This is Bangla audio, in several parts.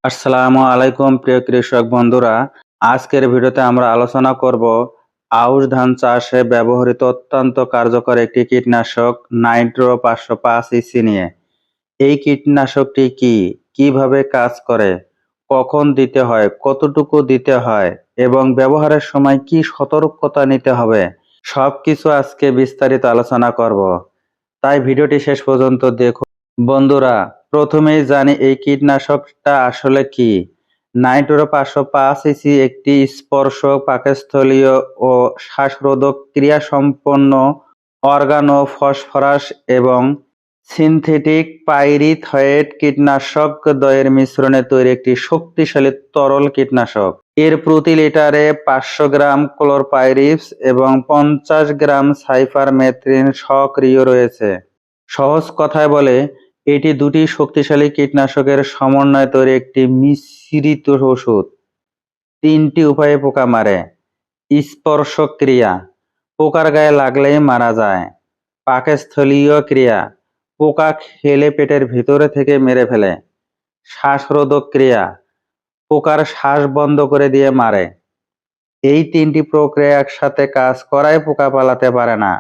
আসসালামু আলাইকুম প্রিয় কৃষক বন্ধুরা। আজকের ভিডিওতে আমরা আলোচনা করব আউশ ধান চাষে ব্যবহৃত অত্যন্ত কার্যকর একটি কীটনাশক নাইট্রো 505 ইসি নিয়ে। এই কীটনাশকটি কি, কিভাবে কাজ করে, কখন দিতে হয়, কতটুকু দিতে হয় এবং ব্যবহারের সময় কি সতর্কতা নিতে হবে, সবকিছু আজকে বিস্তারিত আলোচনা করব। তাই ভিডিওটি শেষ পর্যন্ত দেখুন। বন্ধুরা, প্রথমেই জানি এই কীটনাশকটা আসলে কি। নাইট্রো 505 ইসি একটি স্পর্শক, পাকস্থলীয় ও শ্বাসরোধক ক্রিয়াসম্পন্ন অর্গানো ফসফরাস এবং সিনথেটিক পাইরিথয়েড কীটনাশক দ্বয়ের মিশ্রণে তৈরি একটি শক্তিশালী তরল কীটনাশক। এর প্রতি লিটারে 500 গ্রাম ক্লোরপাইরিফস এবং 50 গ্রাম সাইপারমেথ্রিন সক্রিয় রয়েছে। সহজ কথায় বলে, এটি দুটি শক্তিশালী কীটনাশকের সমন্বয়ে তৈরি একটি মিশ্রিত ওষুধ। 3টি উপায়ে পোকা মারে। স্পর্শক ক্রিয়া, পোকার গায়ে লাগলেই মারা যায়। পাকস্থলীয় ক্রিয়া, পোকা খেলে পেটের ভিতরে থেকে মেরে ফেলে। শ্বাসরোধক ক্রিয়া, পোকার শ্বাস বন্ধ করে দিয়ে মারে। এই 3টি প্রক্রিয়া একসাথে কাজ করায় পোকা পালাতে পারে না।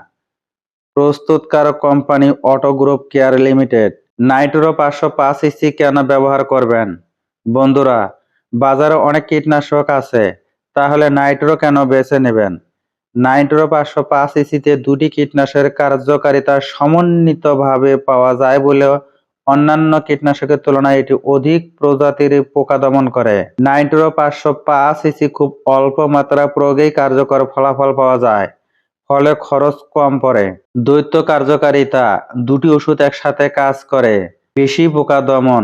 প্রস্তুতকারক company auto group care limited. Nitro 505 EC কেন ব্যবহার করবেন? বন্ধুরা, বাজারে অনেক কীটনাশক আছে, তাহলে নাইট্রো কেন বেছে নেবেন? নাইট্রো 505 ইসিতে দুটি কীটনাশকের কার্যকারিতা সমন্বিতভাবে পাওয়া যায় বলেও অন্যান্য কীটনাশকের তুলনায় এটি অধিক প্রজাতির পোকা দমন করে। নাইট্রো 505 ইসি খুব অল্প মাত্রা প্রয়োগেই কার্যকর ফলাফল পাওয়া যায়, ফলে খরচ কম পড়ে। দ্বৈত কার্যকারিতা, দুটি ওষুধ একসাথে কাজ করে। বেশি পোকা দমন,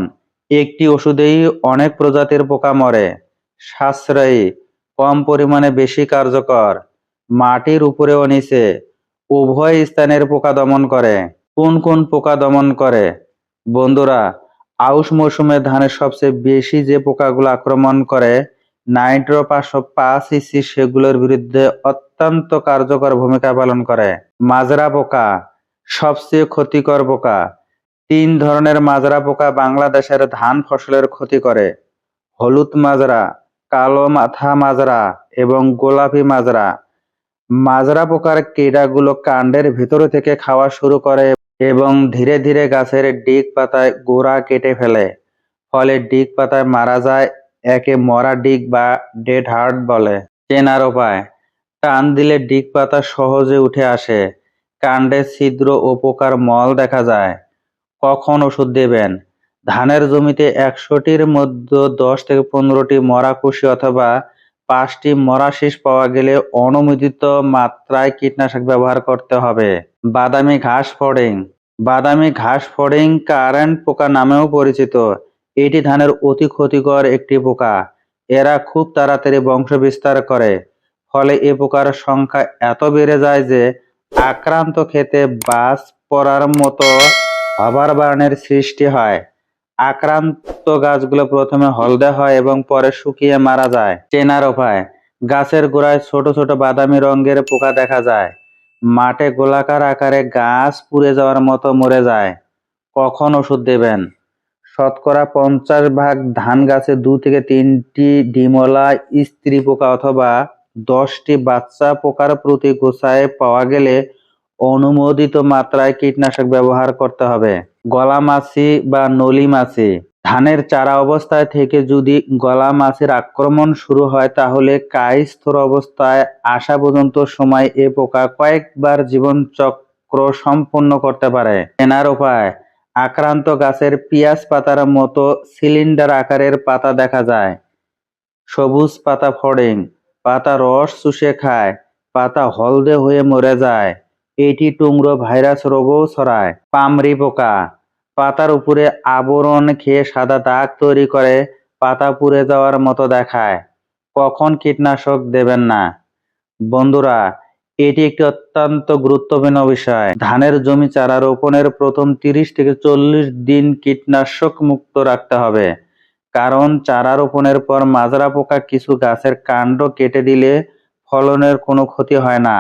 একটি ওষুধেই অনেক প্রজাতির পোকা মরে। সাশ্রয়ী, কম পরিমাণে বেশি কার্যকর। মাটির উপরে ও নিচে উভয় স্থানের পোকা দমন করে। কোন কোন পোকা দমন করে? বন্ধুরা, আউশ মৌসুমে ধানের সবচেয়ে বেশি যে পোকাগুলো আক্রমণ করে, নাইট্রো 505 ইসি সেগুলোর বিরুদ্ধে অত্যন্ত কার্যকর ভূমিকা পালন করে। মাজরা পোকা সবচেয়ে ক্ষতিকর পোকা। 3 ধরনের মাজরা পোকা বাংলাদেশের ধান ফসলের ক্ষতি করে: হলুদ মাজরা, কালো মাথা মাজরা এবং গোলাপি মাজরা। মাজরা পোকার কীড়াগুলো কাণ্ডের ভিতর থেকে খাওয়া শুরু করে এবং ধীরে ধীরে গাছের ডিগ পাতায় গোড়া কেটে ফেলে, ফলে ডিগ পাতায় মারা যায়। একে মরা ডিগ বা ডেড হার্ট বলে। চেনার উপায়: টান দিলে ডিগ পাতা সহজে উঠে আসে, কাণ্ডে ছিদ্র ও পোকার মল দেখা যায়। কখন ওষুধ দেবেন? ধানের জমিতে 100টির মধ্যে 10 থেকে 15টি মরা কুশি অথবা 5টি মরা শীষ পাওয়া গেলে অনুমোদিত মাত্রায় কীটনাশক ব্যবহার করতে হবে। বাদামি ঘাস ফড়িং। বাদামি ঘাস ফড়িং কারেন্ট পোকা নামেও পরিচিত। এটি ধানের অতি ক্ষতিকর একটি পোকা। এরা খুব তাড়াতাড়ি বংশ বিস্তার করে, ফলে এ পোকার সংখ্যা এত বেড়ে যায় যে আক্রান্ত ক্ষেতে বাজ পড়ার মতো হবার বার্নের সৃষ্টি হয়। আক্রান্ত গাছগুলো প্রথমে হলদে হয় এবং পরে শুকিয়ে মারা যায়। চেনার উপায়: গাছের গোড়ায় ছোট ছোট বাদামি রঙের পোকা দেখা যায়, মাঠে গোলাকার আকারে গাছ পুড়ে যাওয়ার মতো মরে যায়। কখন ওষুধ দেবেন? শতকরা 50 ভাগ ধান গাছে 2 থেকে 3টি ডিমওয়ালা স্ত্রী পোকা অথবা 10টি বাচ্চা পোকার প্রতি গোছায় পাওয়া গেলে অনুমোদিত মাত্রায় কীটনাশক ব্যবহার করতে হবে। গলা মাছি বা নলি মাছি। ধানের চারা অবস্থায় থেকে যদি গলা মাছির আক্রমণ শুরু হয়, তাহলে কায়স্থর অবস্থায় আসা পর্যন্ত সময় এ পোকা কয়েকবার জীবনচক্র সম্পন্ন করতে পারে। চেনার উপায়: আক্রান্ত গাছের পিঁয়াজ পাতার মতো সিলিন্ডার আকারের পাতা দেখা যায়। সবুজ পাতা ফড়িং, পাতা রস চুষে খায়, পাতা হলদে হয়ে মরে যায়। এটি টুংরো ভাইরাস রোগও ছড়ায়। পামরি পোকা, পাতার উপরে আবরণ খেয়ে সাদা দাগ তৈরি করে, পাতা পুড়ে যাওয়ার মতো দেখায়। কখন কীটনাশক দেবেন না? বন্ধুরা, এটি একটি অত্যন্ত গুরুত্বপূর্ণ বিষয়। ধানের জমি চারা রোপণের প্রথম 30 থেকে 40 দিন কীটনাশক মুক্ত রাখতে হবে, কারণ চারা রোপণের পর মাজরা পোকা কিছু গাছের কাণ্ড কেটে দিলে ফলনের কোনো ক্ষতি হয় না।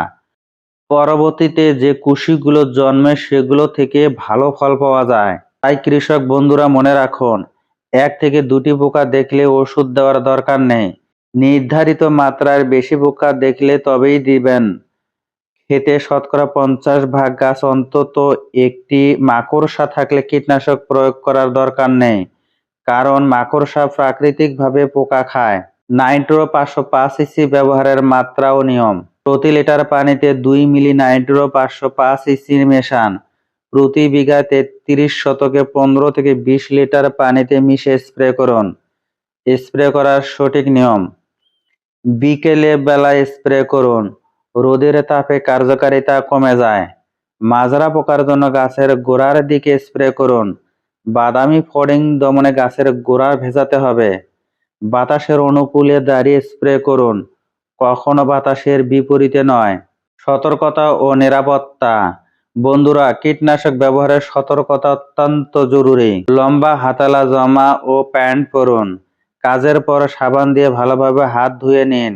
পরবর্তীতে যে কুশিগুলো জন্মে সেগুলো থেকে ভালো ফল পাওয়া যায়। তাই কৃষক বন্ধুরা মনে রাখুন, 1 থেকে 2টি পোকা দেখলে ওষুধ দেওয়ার দরকার নেই। নির্ধারিত মাত্রার বেশি পোকা দেখলে তবেই দিবেন। ক্ষেতে শতকরা 50 ভাগ গাছ অন্তত একটি মাকড়সা থাকলে কীটনাশক প্রয়োগ করার দরকার নেই, কারণ মাকড়সা প্রাকৃতিকভাবে পোকা খায়। নাইট্রো 505 ইসি ব্যবহারের মাত্রা ও নিয়ম। প্রতি লিটার পানিতে 2 মিলি নাইট্রো 505 ইসি মেশান। প্রতি বিঘা 33 শতকে 15 থেকে 20 লিটার পানিতে মিশিয়ে স্প্রে করুন। স্প্রে করার সঠিক নিয়ম: বিকেলে বেলায় স্প্রে করুন, রোদের তাপে কার্যকারিতা কমে যায়। মাজরা পোকার জন্য গাছের গোড়ার দিকে স্প্রে করুন। বাদামি ফড়িং দমনে গাছের গোড়া ভেজাতে হবে। বাতাসের অনুকূলে দাঁড়িয়ে স্প্রে করুন, কখনো বাতাসের বিপরীতে নয়। সতর্কতা ও নিরাপত্তা। বন্ধুরা, কীটনাশক ব্যবহারের সতর্কতা অত্যন্ত জরুরি। লম্বা হাতালা জামা ও প্যান্ট পরুন। কাজের পর সাবান দিয়ে ভালোভাবে হাত ধুয়ে নিন।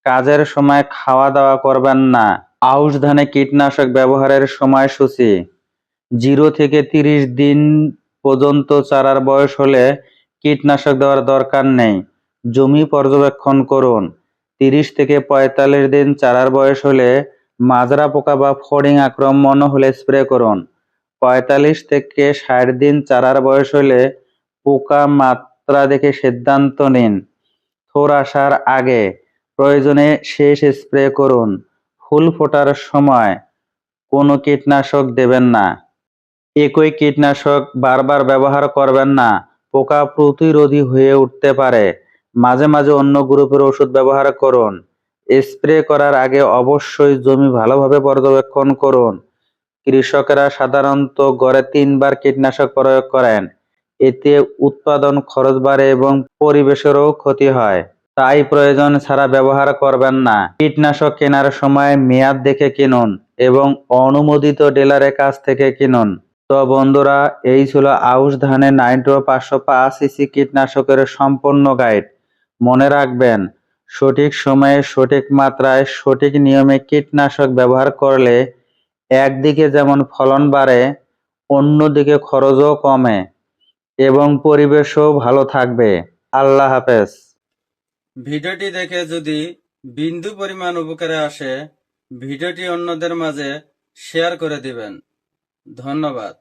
কাজের সময় খাওয়া দাওয়া করবেন না। আউশ ধানে কীটনাশক ব্যবহারের সময়সূচি: 0 থেকে 30 দিন পর্যন্ত চারার বয়স হলে কীটনাশক দেওয়ার দরকার নেই। জমি পর্যবেক্ষণ করুন। 30 থেকে 45 দিন চারার বয়স হলে মাজরা পোকা বা ফড়িং আক্রমণ হলে স্প্রে করুন। 45 থেকে 60 দিন চারার বয়স হলে পোকা মাত্রা দেখে সিদ্ধান্ত নিন। থোর আসার আগে প্রয়োজনে শেষ স্প্রে করুন। ফুল ফোটার সময় কোনো কীটনাশক দেবেন না। একই কীটনাশক বারবার ব্যবহার করবেন না, পোকা প্রতিরোধী হয়ে উঠতে পারে। মাঝে মাঝে অন্য গ্রুপের ওষুধ ব্যবহার করুন। স্প্রে করার আগে অবশ্যই জমি ভালোভাবে পর্যবেক্ষণ করুন। কৃষকেরা সাধারণত গড়ে 3 বার কীটনাশক প্রয়োগ করেন। এতে উৎপাদন খরচ বাড়ে এবং পরিবেশেরও ক্ষতি হয়। তাই প্রয়োজন ছাড়া ব্যবহার করবেন না। কীটনাশক কেনার সময় মেয়াদ দেখে কিনুন এবং অনুমোদিত ডিলারের কাছ থেকে কিনুন। তো বন্ধুরা, এই ছিল আউশ ধানে নাইট্রো 505 ইসি কীটনাশকের সম্পূর্ণ গাইড। মনে রাখবেন, সঠিক সময়ে সঠিক মাত্রায় সঠিক নিয়মে কীটনাশক ব্যবহার করলে একদিকে যেমন ফলন বাড়ে, অন্যদিকে খরচও কমে এবং পরিবেশও ভালো থাকবে। আল্লাহ হাফেজ। ভিডিওটি দেখে যদি বিন্দু পরিমাণ উপকারে আসে, ভিডিওটি অন্যদের মাঝে শেয়ার করে দিবেন। ধন্যবাদ।